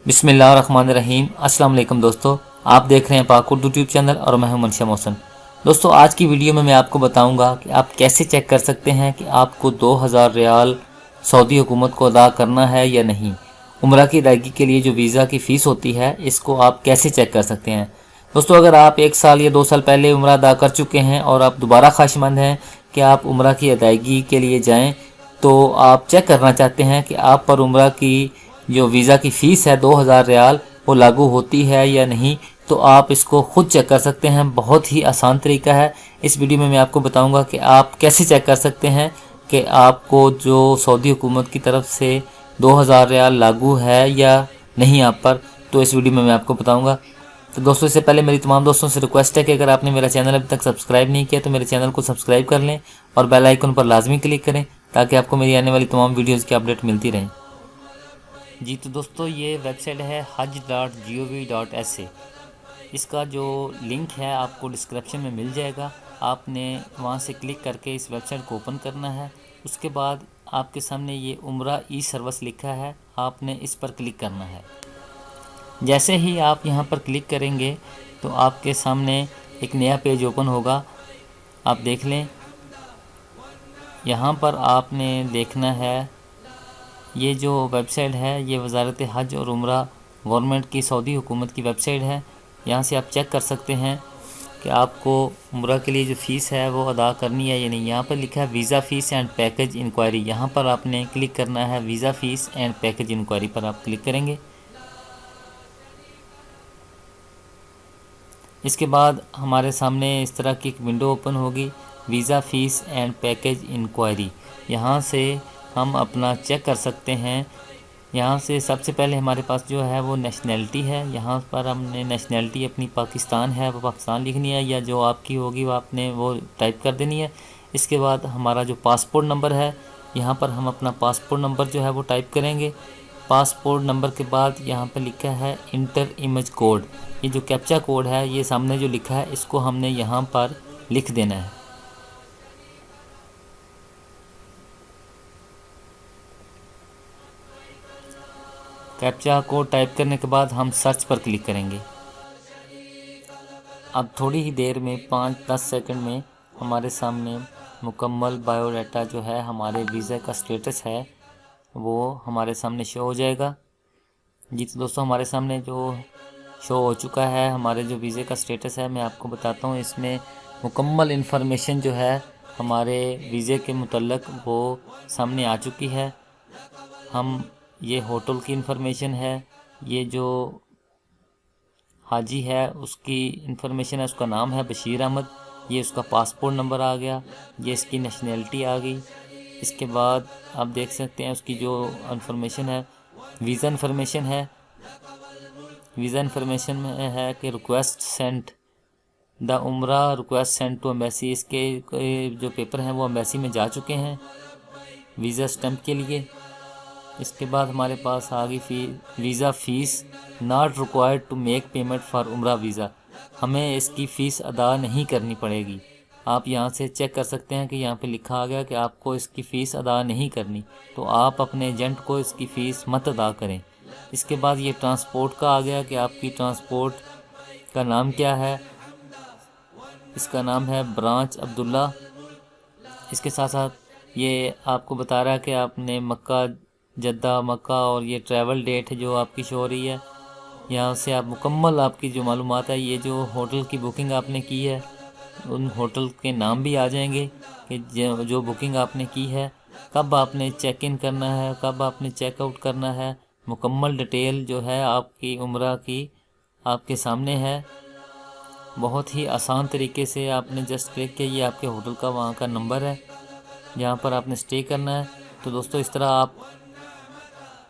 बिस्मिल्लाहिर्रहमानिर्रहीम। अस्सलाम वालेकुम दोस्तों, आप देख रहे हैं पाक उर्दू यूट्यूब चैनल और मैं हूं मनशा मोहसन। दोस्तों, आज की वीडियो में मैं आपको बताऊंगा कि आप कैसे चेक कर सकते हैं कि आपको 2000 रियाल सऊदी हुकूमत को अदा करना है या नहीं। उम्रा की अदायगी के लिए जो वीज़ा की फ़ीस होती है, इसको आप कैसे चेक कर सकते हैं। दोस्तों, अगर आप 1 साल या 2 साल पहले उम्रा अदा कर चुके हैं और आप दोबारा ख्वाहिशमंद हैं कि आप उम्रा की अदायगी के लिए जाएँ, तो आप चेक करना चाहते हैं कि आप पर उम्रा की जो वीज़ा की फ़ीस है 2000 रियाल वो लागू होती है या नहीं, तो आप इसको ख़ुद चेक कर सकते हैं। बहुत ही आसान तरीका है। इस वीडियो में मैं आपको बताऊंगा कि आप कैसे चेक कर सकते हैं कि आपको जो सऊदी हुकूमत की तरफ से 2000 रियाल लागू है या नहीं आप पर, तो इस वीडियो में मैं आपको बताऊँगा। तो दोस्तों, इससे पहले मेरी तमाम दोस्तों से रिक्वेस्ट है कि अगर आपने मेरा चैनल अभी तक सब्सक्राइब नहीं किया तो मेरे चैनल को सब्सक्राइब कर लें और बेल आइकन पर लाजमी क्लिक करें ताकि आपको मेरी आने वाली तमाम वीडियोज़ की अपडेट मिलती रहें। जी तो दोस्तों, ये वेबसाइट है hajj.gov.sa। इसका जो लिंक है आपको डिस्क्रिप्शन में मिल जाएगा। आपने वहाँ से क्लिक करके इस वेबसाइट को ओपन करना है। उसके बाद आपके सामने ये उम्रा ई सर्विस लिखा है, आपने इस पर क्लिक करना है। जैसे ही आप यहाँ पर क्लिक करेंगे तो आपके सामने एक नया पेज ओपन होगा। आप देख लें, यहाँ पर आपने देखना है ये जो वेबसाइट है ये वज़ारत हज और उम्रा गवर्नमेंट की सऊदी हुकूमत की वेबसाइट है। यहाँ से आप चेक कर सकते हैं कि आपको उम्रा के लिए जो फ़ीस है वो अदा करनी है या नहीं। यहाँ पर लिखा है visa fees and package inquiry, यहाँ पर आपने क्लिक करना है। Visa fees and package inquiry पर आप क्लिक करेंगे। इसके बाद हमारे सामने इस तरह की एक विंडो ओपन होगी, visa fees and package inquiry. यहाँ से हम अपना चेक कर सकते हैं। यहाँ से सबसे पहले हमारे पास जो है वो नेशनैलिटी है। यहाँ पर हमने नेशनैलिटी अपनी पाकिस्तान है वो पाकिस्तान लिखनी है, या जो आपकी होगी वो आपने वो टाइप कर देनी है। इसके बाद हमारा जो पासपोर्ट नंबर है, यहाँ पर हम अपना पासपोर्ट नंबर जो है वो टाइप करेंगे। पासपोर्ट नंबर के बाद यहाँ पर लिखा है इंटर इमेज कोड। ये जो कैप्चा कोड है ये सामने जो लिखा है इसको हमने यहाँ पर लिख देना है। कैप्चा कोड टाइप करने के बाद हम सर्च पर क्लिक करेंगे। अब थोड़ी ही देर में 5-10 सेकंड में हमारे सामने मुकम्मल बायोडाटा जो है, हमारे वीज़ा का स्टेटस है, वो हमारे सामने शो हो जाएगा। जी तो दोस्तों, हमारे सामने जो शो हो चुका है हमारे जो वीज़े का स्टेटस है, मैं आपको बताता हूँ। इसमें मुकम्मल इन्फॉर्मेशन जो है हमारे वीज़े के मुतल्लक वो सामने आ चुकी है। हम ये होटल की इन्फॉर्मेशन है, ये जो हाजी है उसकी इन्फॉर्मेशन है, उसका नाम है बशीर अहमद, ये उसका पासपोर्ट नंबर आ गया, ये इसकी नेशनैलिटी आ गई। इसके बाद आप देख सकते हैं उसकी जो इन्फॉर्मेशन है, वीज़ा इन्फॉर्मेशन है। वीज़ा इन्फॉर्मेशन में है कि रिक्वेस्ट सेंट द उम्रा रिक्वेस्ट सेंट टू एम्बेसी। इसके जो पेपर हैं वो एम्बेसी में जा चुके हैं वीज़ा स्टैम्प के लिए। इसके बाद हमारे पास आ गई visa fees not required to make payment for Umrah visa. हमें इसकी फ़ीस अदा नहीं करनी पड़ेगी। आप यहाँ से चेक कर सकते हैं कि यहाँ पे लिखा आ गया कि आपको इसकी फ़ीस अदा नहीं करनी, तो आप अपने एजेंट को इसकी फ़ीस मत अदा करें। इसके बाद ये ट्रांसपोर्ट का आ गया कि आपकी ट्रांसपोर्ट का नाम क्या है। इसका नाम है ब्रांच अब्दुल्ला। इसके साथ साथ ये आपको बता रहा है कि आपने मक्का जद्दा मक्का और ये ट्रैवल डेट जो आपकी शो हो रही है। यहाँ से आप मुकम्मल आपकी जो मालूमात है, ये जो होटल की बुकिंग आपने की है उन होटल के नाम भी आ जाएंगे कि जो बुकिंग आपने की है, कब आपने चेक इन करना है, कब आपने चेक आउट करना है। मुकम्मल डिटेल जो है आपकी उम्रा की आपके सामने है। बहुत ही आसान तरीके से आपने जस्ट क्लिक किया, ये आपके होटल का वहाँ का नंबर है जहाँ पर आपने स्टे करना है। तो दोस्तों, इस तरह आप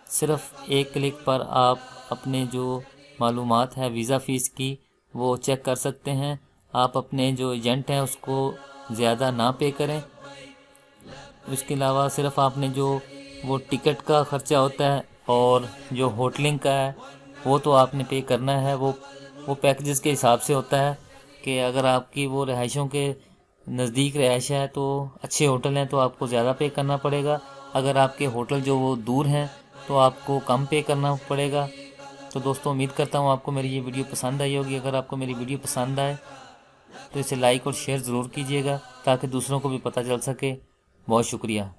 सिर्फ़ एक क्लिक पर आप अपने जो मालूमात है वीज़ा फ़ीस की वो चेक कर सकते हैं। आप अपने जो एजेंट हैं उसको ज़्यादा ना पे करें। उसके अलावा सिर्फ़ आपने जो वो टिकट का ख़र्चा होता है और जो होटलिंग का है वो तो आपने पे करना है। वो पैकेजेस के हिसाब से होता है कि अगर आपकी वो रिहाइशों के नज़दीक रिहाइश है तो अच्छे होटल हैं तो आपको ज़्यादा पे करना पड़ेगा। अगर आपके होटल जो वो दूर हैं तो आपको कम पे करना पड़ेगा। तो दोस्तों उम्मीद करता हूँ आपको मेरी ये वीडियो पसंद आई होगी। अगर आपको मेरी वीडियो पसंद आए तो इसे लाइक और शेयर ज़रूर कीजिएगा ताकि दूसरों को भी पता चल सके। बहुत शुक्रिया।